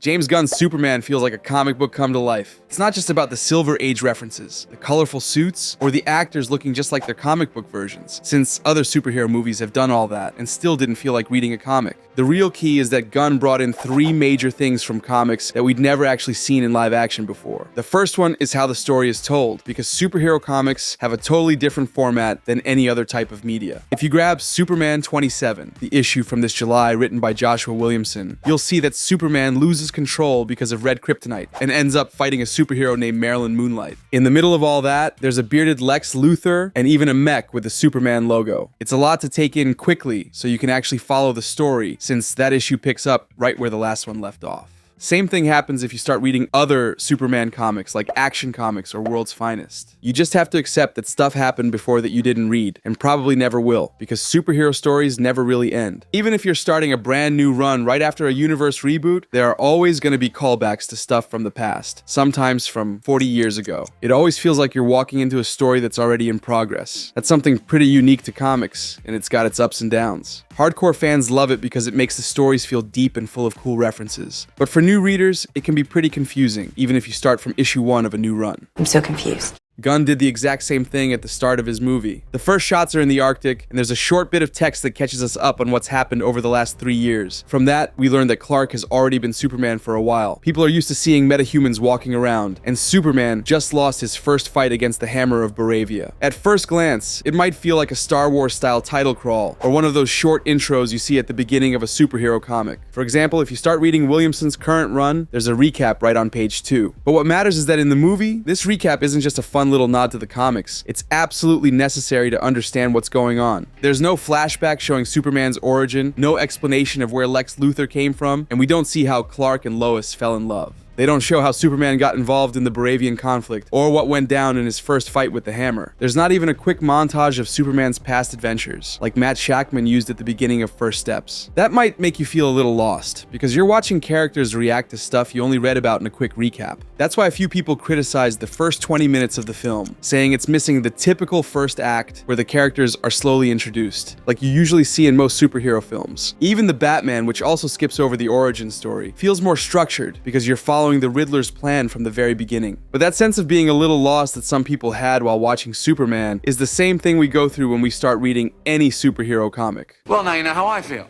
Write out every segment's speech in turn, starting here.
James Gunn's Superman feels like a comic book come to life. It's not just about the Silver Age references, the colorful suits, or the actors looking just like their comic book versions, since other superhero movies have done all that and still didn't feel like reading a comic. The real key is that Gunn brought in three major things from comics that we'd never actually seen in live action before. The first one is how the story is told, because superhero comics have a totally different format than any other type of media. If you grab Superman 27, the issue from this July written by Joshua Williamson, you'll see that Superman loses control because of red kryptonite and ends up fighting a superhero named Marilyn Moonlight. In the middle of all that, there's a bearded Lex Luthor and even a mech with the Superman logo. It's a lot to take in quickly, so you can actually follow the story, since that issue picks up right where the last one left off. Same thing happens if you start reading other Superman comics like Action Comics or World's Finest. You just have to accept that stuff happened before that you didn't read, and probably never will, because superhero stories never really end. Even if you're starting a brand new run right after a universe reboot, there are always going to be callbacks to stuff from the past, sometimes from 40 years ago. It always feels like you're walking into a story that's already in progress. That's something pretty unique to comics, and it's got its ups and downs. Hardcore fans love it because it makes the stories feel deep and full of cool references. But for new readers, it can be pretty confusing, even if you start from issue 1 of a new run. I'm so confused. Gunn did the exact same thing at the start of his movie. The first shots are in the Arctic, and there's a short bit of text that catches us up on what's happened over the last 3 years. From that, we learn that Clark has already been Superman for a while. People are used to seeing metahumans walking around, and Superman just lost his first fight against the Hammer of Baravia. At first glance, it might feel like a Star Wars-style title crawl, or one of those short intros you see at the beginning of a superhero comic. For example, if you start reading Williamson's current run, there's a recap right on page 2. But what matters is that in the movie, this recap isn't just a fun little nod to the comics. It's absolutely necessary to understand what's going on. There's no flashback showing Superman's origin, no explanation of where Lex Luthor came from, and we don't see how Clark and Lois fell in love. They don't show how Superman got involved in the Baravian conflict, or what went down in his first fight with the Hammer. There's not even a quick montage of Superman's past adventures, like Matt Shakman used at the beginning of First Steps. That might make you feel a little lost, because you're watching characters react to stuff you only read about in a quick recap. That's why a few people criticized the first 20 minutes of the film, saying it's missing the typical first act where the characters are slowly introduced, like you usually see in most superhero films. Even the Batman, which also skips over the origin story, feels more structured because you're following the Riddler's plan from the very beginning. But that sense of being a little lost that some people had while watching Superman is the same thing we go through when we start reading any superhero comic. Well, now you know how I feel.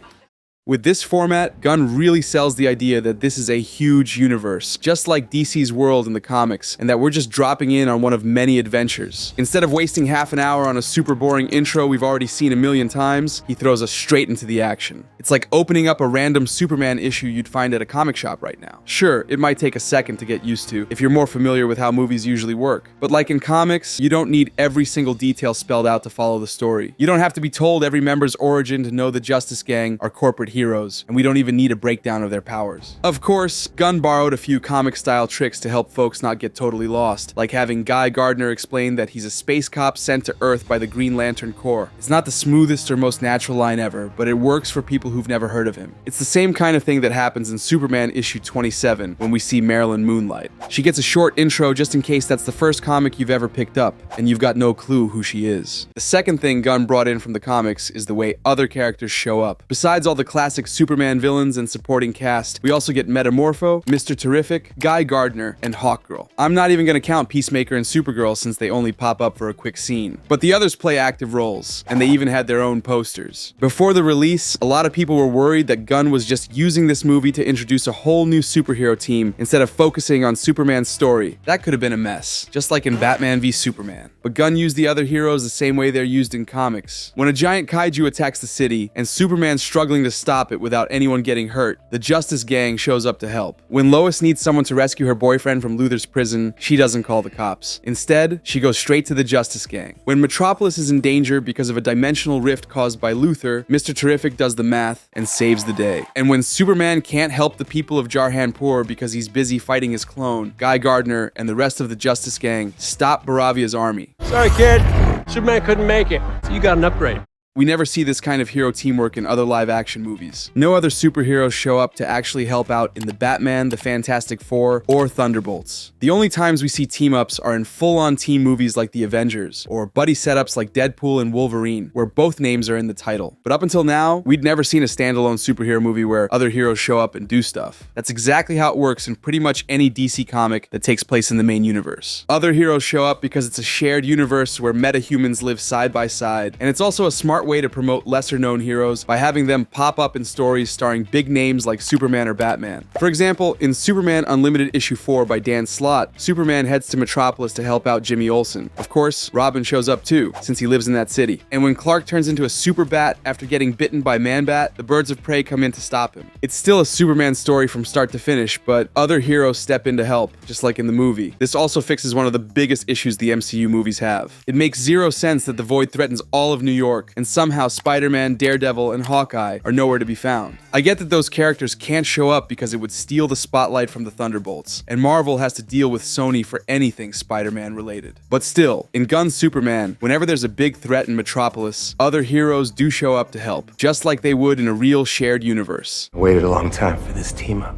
With this format, Gunn really sells the idea that this is a huge universe, just like DC's world in the comics, and that we're just dropping in on one of many adventures. Instead of wasting half an hour on a super boring intro we've already seen a million times, he throws us straight into the action. It's like opening up a random Superman issue you'd find at a comic shop right now. Sure, it might take a second to get used to if you're more familiar with how movies usually work, but like in comics, you don't need every single detail spelled out to follow the story. You don't have to be told every member's origin to know the Justice Gang are corporate heroes, and we don't even need a breakdown of their powers. Of course, Gunn borrowed a few comic-style tricks to help folks not get totally lost, like having Guy Gardner explain that he's a space cop sent to Earth by the Green Lantern Corps. It's not the smoothest or most natural line ever, but it works for people who've never heard of him. It's the same kind of thing that happens in Superman issue 27 when we see Marilyn Moonlight. She gets a short intro just in case that's the first comic you've ever picked up, and you've got no clue who she is. The second thing Gunn brought in from the comics is the way other characters show up. Besides all the classic Superman villains and supporting cast, we also get Metamorpho, Mr. Terrific, Guy Gardner, and Hawkgirl. I'm not even gonna count Peacemaker and Supergirl since they only pop up for a quick scene. But the others play active roles, and they even had their own posters. Before the release, a lot of people were worried that Gunn was just using this movie to introduce a whole new superhero team instead of focusing on Superman's story. That could have been a mess, just like in Batman v Superman. But Gunn used the other heroes the same way they're used in comics. When a giant kaiju attacks the city, and Superman's struggling to stop it without anyone getting hurt, the Justice Gang shows up to help. When Lois needs someone to rescue her boyfriend from Luthor's prison, she doesn't call the cops. Instead, she goes straight to the Justice Gang. When Metropolis is in danger because of a dimensional rift caused by Luthor, Mr. Terrific does the math and saves the day. And when Superman can't help the people of Jarhanpur because he's busy fighting his clone, Guy Gardner and the rest of the Justice Gang stop Baravia's army. Sorry, kid. Superman couldn't make it, so you got an upgrade. We never see this kind of hero teamwork in other live-action movies. No other superheroes show up to actually help out in the Batman, the Fantastic Four, or Thunderbolts. The only times we see team-ups are in full-on team movies like The Avengers, or buddy setups like Deadpool and Wolverine, where both names are in the title. But up until now, we'd never seen a standalone superhero movie where other heroes show up and do stuff. That's exactly how it works in pretty much any DC comic that takes place in the main universe. Other heroes show up because it's a shared universe where metahumans live side by side, and it's also a smart way to promote lesser-known heroes by having them pop up in stories starring big names like Superman or Batman. For example, in Superman Unlimited Issue 4 by Dan Slott, Superman heads to Metropolis to help out Jimmy Olsen. Of course, Robin shows up too, since he lives in that city. And when Clark turns into a super bat after getting bitten by Man-Bat, the Birds of Prey come in to stop him. It's still a Superman story from start to finish, but other heroes step in to help, just like in the movie. This also fixes one of the biggest issues the MCU movies have. It makes zero sense that the Void threatens all of New York, and somehow Spider-Man, Daredevil, and Hawkeye are nowhere to be found. I get that those characters can't show up because it would steal the spotlight from the Thunderbolts, and Marvel has to deal with Sony for anything Spider-Man related. But still, in Gunn's Superman, whenever there's a big threat in Metropolis, other heroes do show up to help, just like they would in a real shared universe. I waited a long time for this team-up.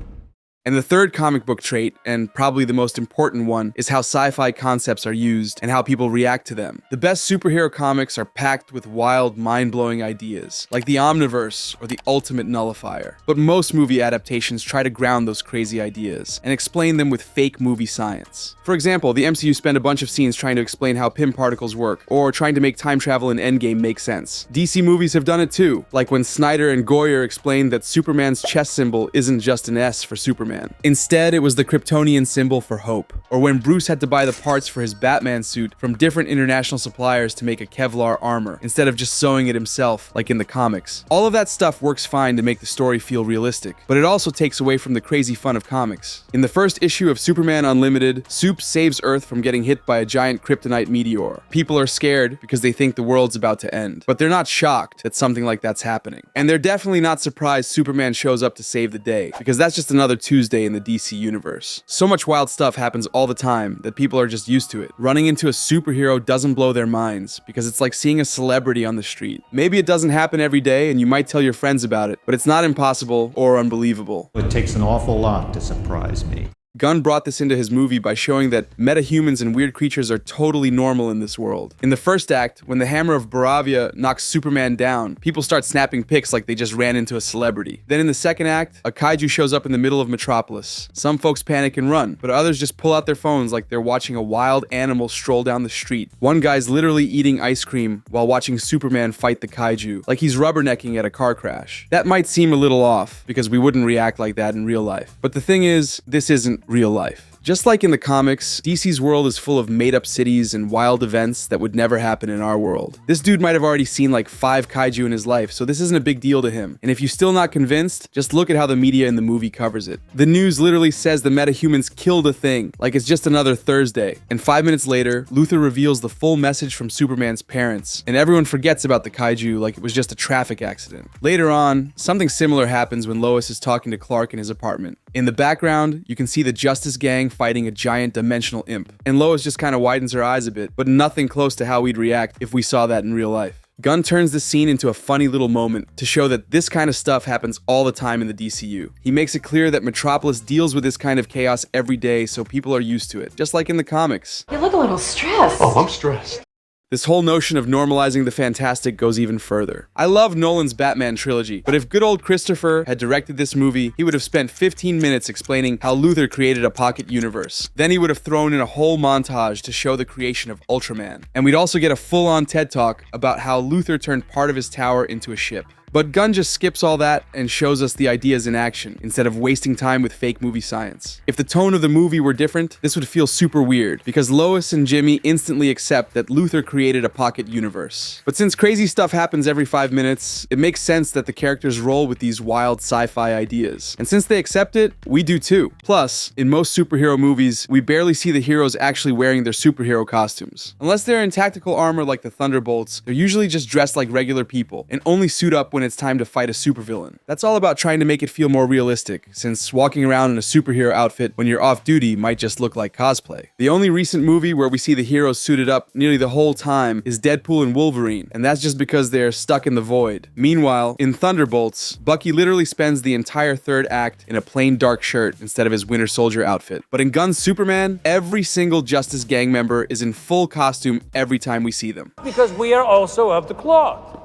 And the third comic book trait, and probably the most important one, is how sci-fi concepts are used and how people react to them. The best superhero comics are packed with wild, mind-blowing ideas, like the Omniverse or the Ultimate Nullifier. But most movie adaptations try to ground those crazy ideas and explain them with fake movie science. For example, the MCU spent a bunch of scenes trying to explain how Pym particles work, or trying to make time travel in Endgame make sense. DC movies have done it too, like when Snyder and Goyer explained that Superman's chest symbol isn't just an S for Superman. Instead, it was the Kryptonian symbol for hope. Or when Bruce had to buy the parts for his Batman suit from different international suppliers to make a Kevlar armor, instead of just sewing it himself, like in the comics. All of that stuff works fine to make the story feel realistic, but it also takes away from the crazy fun of comics. In the first issue of Superman Unlimited, Soup saves Earth from getting hit by a giant kryptonite meteor. People are scared because they think the world's about to end, but they're not shocked that something like that's happening. And they're definitely not surprised Superman shows up to save the day, because that's just another Tuesday in the DC universe. So much wild stuff happens all the time that people are just used to it. Running into a superhero doesn't blow their minds because it's like seeing a celebrity on the street. Maybe it doesn't happen every day and you might tell your friends about it, but it's not impossible or unbelievable. It takes an awful lot to surprise me. Gunn brought this into his movie by showing that metahumans and weird creatures are totally normal in this world. In the first act, when the hammer of Baravia knocks Superman down, people start snapping pics like they just ran into a celebrity. Then in the second act, a kaiju shows up in the middle of Metropolis. Some folks panic and run, but others just pull out their phones like they're watching a wild animal stroll down the street. One guy's literally eating ice cream while watching Superman fight the kaiju, like he's rubbernecking at a car crash. That might seem a little off, because we wouldn't react like that in real life. But the thing is, this isn't real life. Just like in the comics, DC's world is full of made-up cities and wild events that would never happen in our world. This dude might have already seen like 5 kaiju in his life, so this isn't a big deal to him. And if you're still not convinced, just look at how the media in the movie covers it. The news literally says the metahumans killed a thing, like it's just another Thursday. And 5 minutes later, Luthor reveals the full message from Superman's parents, and everyone forgets about the kaiju like it was just a traffic accident. Later on, something similar happens when Lois is talking to Clark in his apartment. In the background, you can see the Justice Gang fighting a giant dimensional imp, and Lois just kind of widens her eyes a bit, but nothing close to how we'd react if we saw that in real life. Gunn turns this scene into a funny little moment to show that this kind of stuff happens all the time in the DCU. He makes it clear that Metropolis deals with this kind of chaos every day, so people are used to it, just like in the comics. You look a little stressed. Oh, I'm stressed. This whole notion of normalizing the fantastic goes even further. I love Nolan's Batman trilogy, but if good old Christopher had directed this movie, he would have spent 15 minutes explaining how Luthor created a pocket universe. Then he would have thrown in a whole montage to show the creation of Ultraman. And we'd also get a full-on TED Talk about how Luthor turned part of his tower into a ship. But Gunn just skips all that and shows us the ideas in action, instead of wasting time with fake movie science. If the tone of the movie were different, this would feel super weird, because Lois and Jimmy instantly accept that Luthor created a pocket universe. But since crazy stuff happens every 5 minutes, it makes sense that the characters roll with these wild sci-fi ideas. And since they accept it, we do too. Plus, in most superhero movies, we barely see the heroes actually wearing their superhero costumes. Unless they're in tactical armor like the Thunderbolts, they're usually just dressed like regular people, and only suit up when when it's time to fight a supervillain. That's all about trying to make it feel more realistic, since walking around in a superhero outfit when you're off duty might just look like cosplay. The only recent movie where we see the heroes suited up nearly the whole time is Deadpool and Wolverine, and that's just because they're stuck in the void. Meanwhile, in Thunderbolts, Bucky literally spends the entire third act in a plain dark shirt instead of his Winter Soldier outfit. But in Gunn's Superman, every single Justice Gang member is in full costume every time we see them. Because we are also of the cloth.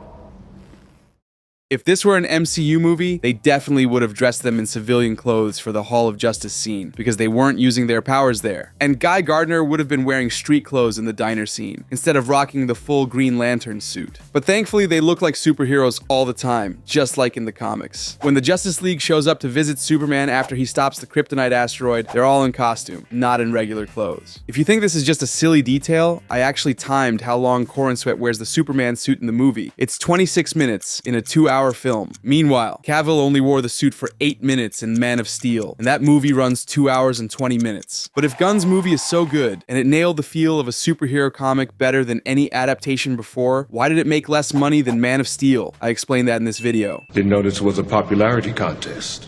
If this were an MCU movie, they definitely would have dressed them in civilian clothes for the Hall of Justice scene, because they weren't using their powers there. And Guy Gardner would have been wearing street clothes in the diner scene, instead of rocking the full Green Lantern suit. But thankfully, they look like superheroes all the time, just like in the comics. When the Justice League shows up to visit Superman after he stops the Kryptonite asteroid, they're all in costume, not in regular clothes. If you think this is just a silly detail, I actually timed how long Corn Sweat wears the Superman suit in the movie. It's 26 minutes in a 2-hour film. Meanwhile, Cavill only wore the suit for 8 minutes in Man of Steel, and that movie runs 2 hours and 20 minutes. But if Gunn's movie is so good, and it nailed the feel of a superhero comic better than any adaptation before, why did it make less money than Man of Steel? I explained that in this video. Didn't know this was a popularity contest.